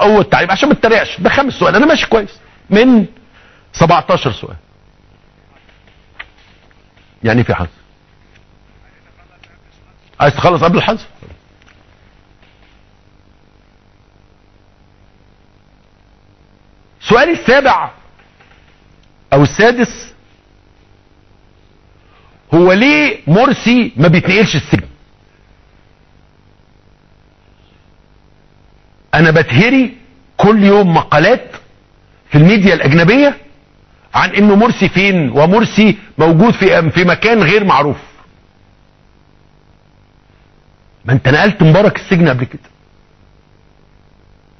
اول التعليم عشان ما تتريقش، ده 5 سؤال انا ماشي كويس من 17 سؤال. يعني في حظ؟ عايز تخلص قبل الحظ؟ سؤالي السابع او السادس، هو ليه مرسي ما بيتنقلش السجن؟ انا بتهري كل يوم مقالات في الميديا الاجنبية عن انه مرسي فين، ومرسي موجود في مكان غير معروف. ما انت نقلت مبارك السجن قبل كده،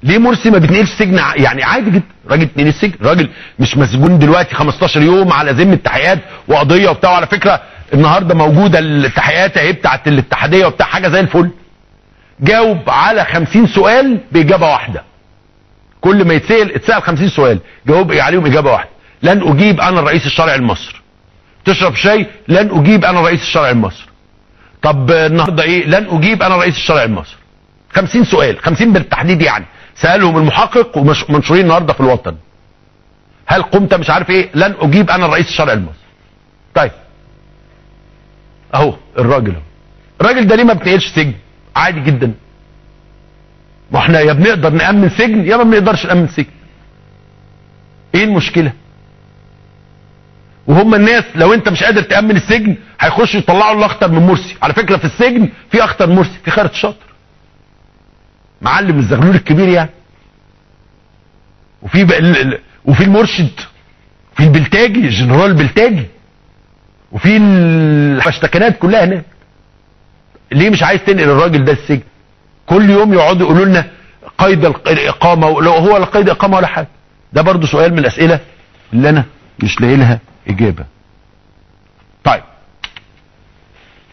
ليه مرسي ما بيتنقلش السجن؟ يعني عادي جدا راجل اتنقل السجن، راجل مش مسجون دلوقتي 15 يوم على ذمه تحقيقات وقضيه وبتاع. وعلى فكره النهارده موجوده التحقيقات اهي بتاعت الاتحاديه وبتاع، حاجه زي الفل. جاوب على 50 سؤال باجابه واحده، كل ما اتسال 50 سؤال جاوب عليهم اجابه واحده. لن اجيب انا الرئيس الشرعي لمصر. تشرب شاي؟ لن اجيب انا الرئيس الشرعي لمصر. طب النهارده ايه؟ لن اجيب انا الرئيس الشرعي لمصر. 50 سؤال، 50 بالتحديد يعني، سالهم المحقق ومنشورين النهارده في الوطن. هل قمت مش عارف ايه؟ لن اجيب انا الرئيس الشرعي لمصر. طيب اهو الراجل ده ليه ما بيتنقلش سجن؟ عادي جدا. ما احنا يا بنقدر نامن سجن يا ما بنقدرش نامن سجن. ايه المشكله؟ وهم الناس لو انت مش قادر تامن السجن هيخشوا يطلعوا الاخطر من مرسي. على فكره في السجن في اخطر من مرسي، في خالد شاطر معلم الزغلول الكبير يعني، وفي المرشد، في البلتاجي الجنرال البلتاجي، وفي الفشتكنات كلها هناك. ليه مش عايز تنقل الراجل ده السجن؟ كل يوم يقعدوا يقولوا لنا قيد الاقامه، لو هو لا قيد اقامه ولا حاجه. ده برضو سؤال من الاسئله اللي انا مش لاقي لها اجابه. طيب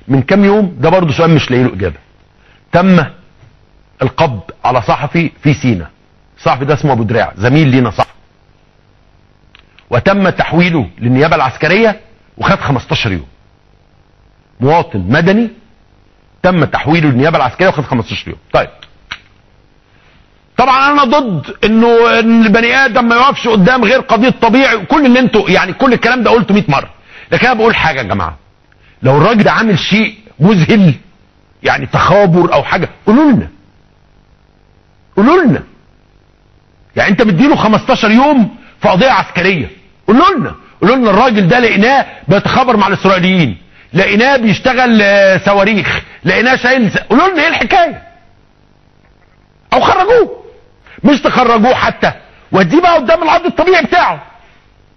من كام يوم، ده برضو سؤال مش لاقي له اجابه، تم القبض على صحفي في سينا. الصحفي ده اسمه ابو دراع، زميل لينا صحفي، وتم تحويله للنيابه العسكريه وخد 15 يوم. مواطن مدني تم تحويله للنيابه العسكريه وخد 15 يوم. طيب طبعا انا ضد انه البني ادم ما يقفش قدام غير قضيه طبيعي، كل اللي انتوا يعني كل الكلام ده قلته 100 مره. لكن انا بقول حاجه يا جماعه، لو الراجل ده عامل شيء مذهل يعني تخابر او حاجه قولوا لنا. يعني انت مديله 15 يوم في قضيه عسكريه، قولوا لنا الراجل ده لقيناه بيتخابر مع الاسرائيليين، لقيناه بيشتغل صواريخ، لقيناه شايل قولوا لنا ايه الحكايه، او خرجوه. مش تخرجوه حتى وديه بقى قدام العرض الطبيعي بتاعه،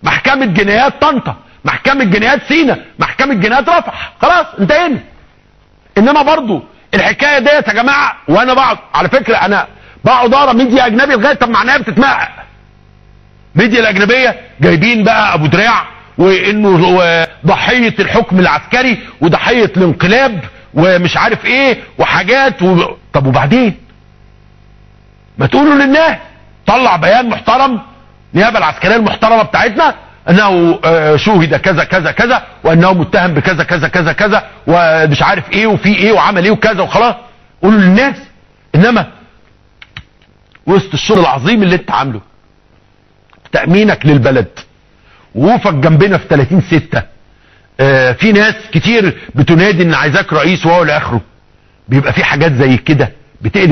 محكمه جنايات طنطا، محكمه جنايات سينا، محكمه جنايات رفح، خلاص انتهينا. انما برضو الحكايه ديت يا جماعه، وانا بقعد على فكره انا بقعد اقرا ميديا اجنبي لغايه طب معناها بتتمقق. ميديا الاجنبيه جايبين بقى ابو دراع وانه ضحيه الحكم العسكري وضحيه الانقلاب ومش عارف ايه وحاجات طب وبعدين؟ ما تقولوا للناس، طلع بيان محترم النيابه العسكريه المحترمه بتاعتنا انه شوهد كذا كذا كذا، وانه متهم بكذا كذا كذا كذا ومش عارف ايه وفي ايه وعمل ايه وكذا وخلاص. قولوا للناس. انما وسط الشغل العظيم اللي انت عامله، تأمينك للبلد، وقوفك جنبنا في 30/6، في ناس كتير بتنادي ان عايزاك رئيس وهو لاخره، بيبقى في حاجات زي كده بتقلب